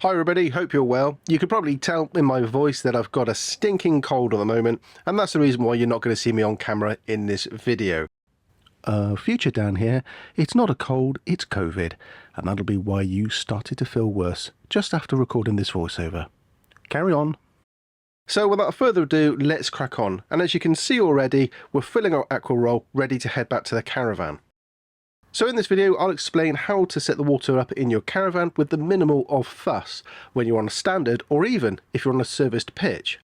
Hi everybody, hope you're well. You could probably tell in my voice that I've got a stinking cold at the moment, and that's the reason why you're not going to see me on camera in this video. Future Dan here, it's not a cold, it's COVID, and that'll be why you started to feel worse just after recording this voiceover. Carry on. So without further ado, let's crack on, and as you can see already, we're filling our Aqua Roll ready to head back to the caravan. So in this video, I'll explain how to set the water up in your caravan with the minimal of fuss when you're on a standard or even if you're on a serviced pitch.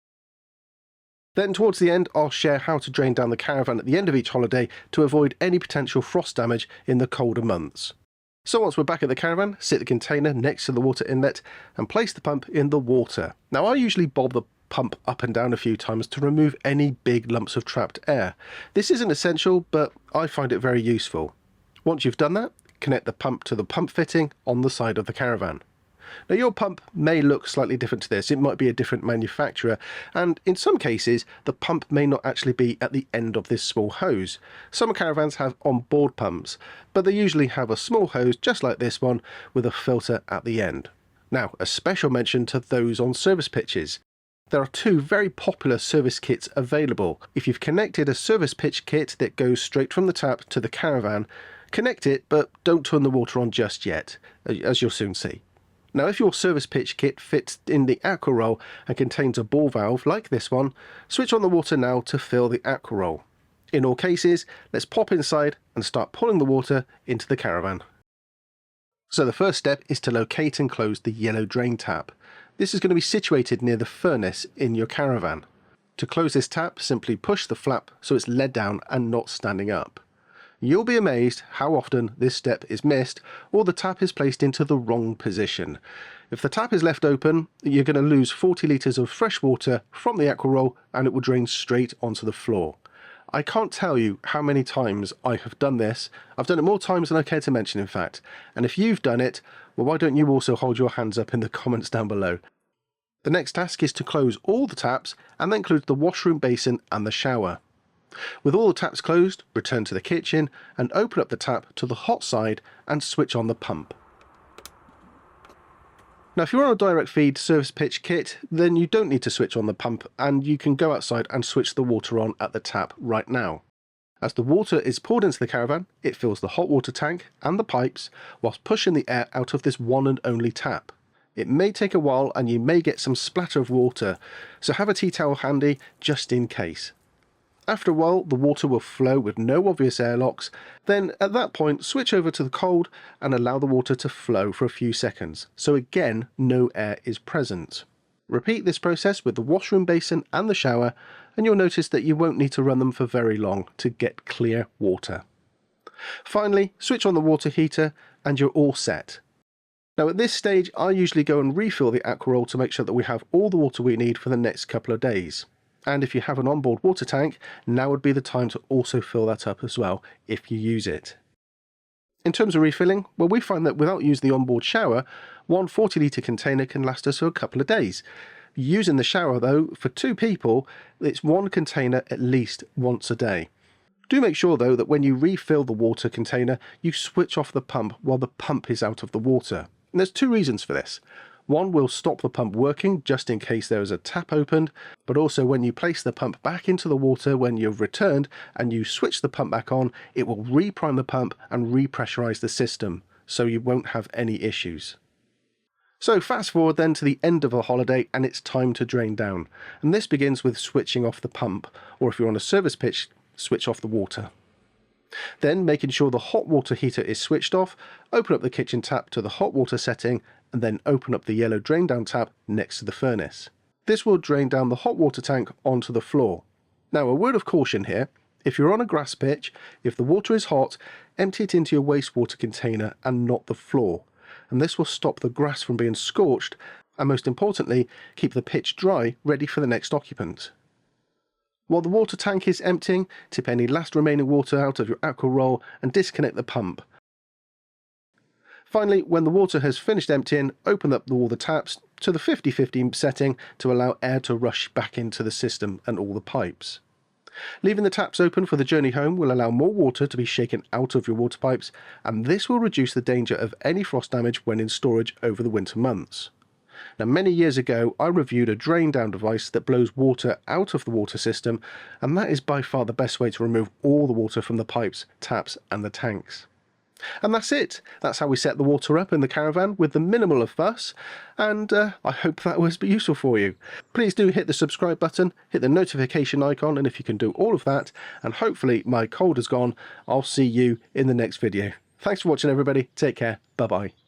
Then towards the end, I'll share how to drain down the caravan at the end of each holiday to avoid any potential frost damage in the colder months. So once we're back at the caravan, sit the container next to the water inlet and place the pump in the water. Now I usually bob the pump up and down a few times to remove any big lumps of trapped air. This isn't essential, but I find it very useful. Once you've done that, connect the pump to the pump fitting on the side of the caravan. Now your pump may look slightly different to this, it might be a different manufacturer, and in some cases the pump may not actually be at the end of this small hose. Some caravans have on-board pumps, but they usually have a small hose just like this one with a filter at the end. Now a special mention to those on service pitches. There are two very popular service kits available. If you've connected a service pitch kit that goes straight from the tap to the caravan, connect it, but don't turn the water on just yet, as you'll soon see. Now if your service pitch kit fits in the Aqua Roll and contains a ball valve like this one, switch on the water now to fill the Aqua Roll. In all cases, let's pop inside and start pulling the water into the caravan. So the first step is to locate and close the yellow drain tap. This is going to be situated near the furnace in your caravan. To close this tap, simply push the flap so it's led down and not standing up. You'll be amazed how often this step is missed or the tap is placed into the wrong position. If the tap is left open, you're going to lose 40 litres of fresh water from the Aqua Roll and it will drain straight onto the floor. I can't tell you how many times I have done this. I've done it more times than I care to mention, in fact. And if you've done it, well, why don't you also hold your hands up in the comments down below? The next task is to close all the taps, and that includes the washroom basin and the shower. With all the taps closed, return to the kitchen and open up the tap to the hot side and switch on the pump. Now if you're on a direct feed service pitch kit, then you don't need to switch on the pump and you can go outside and switch the water on at the tap right now. As the water is poured into the caravan, it fills the hot water tank and the pipes whilst pushing the air out of this one and only tap. It may take a while and you may get some splatter of water, so have a tea towel handy just in case. After a while, the water will flow with no obvious airlocks, then at that point switch over to the cold and allow the water to flow for a few seconds, so again no air is present. Repeat this process with the washroom basin and the shower and you'll notice that you won't need to run them for very long to get clear water. Finally, switch on the water heater and you're all set. Now at this stage I usually go and refill the Aqua Roll to make sure that we have all the water we need for the next couple of days. And if you have an onboard water tank, now would be the time to also fill that up as well if you use it. In terms of refilling, well, we find that without using the onboard shower, one 40 litre container can last us for a couple of days. Using the shower though, for two people, it's one container at least once a day. Do make sure though that when you refill the water container, you switch off the pump while the pump is out of the water. And there's two reasons for this. One will stop the pump working just in case there is a tap opened, but also when you place the pump back into the water when you've returned and you switch the pump back on, it will reprime the pump and repressurize the system, so you won't have any issues. So fast forward then to the end of the holiday and it's time to drain down. And this begins with switching off the pump, or if you're on a service pitch, switch off the water. Then making sure the hot water heater is switched off, open up the kitchen tap to the hot water setting and then open up the yellow drain down tap next to the furnace. This will drain down the hot water tank onto the floor. Now a word of caution here, if you're on a grass pitch, if the water is hot, empty it into your wastewater container and not the floor. And this will stop the grass from being scorched and most importantly, keep the pitch dry ready for the next occupant. While the water tank is emptying, tip any last remaining water out of your Aqua Roll and disconnect the pump. Finally, when the water has finished emptying, open up all the taps to the 50-50 setting to allow air to rush back into the system and all the pipes. Leaving the taps open for the journey home will allow more water to be shaken out of your water pipes, and this will reduce the danger of any frost damage when in storage over the winter months. Now, many years ago, I reviewed a drain down device that blows water out of the water system, and that is by far the best way to remove all the water from the pipes, taps, and the tanks. And that's it. That's how we set the water up in the Caravan with the minimal of fuss, and I hope that was useful for you. Please do hit the subscribe button, hit the notification icon, and if you can do all of that, and hopefully my cold is gone, I'll see you in the next video. Thanks for watching, everybody. Take care. Bye-bye.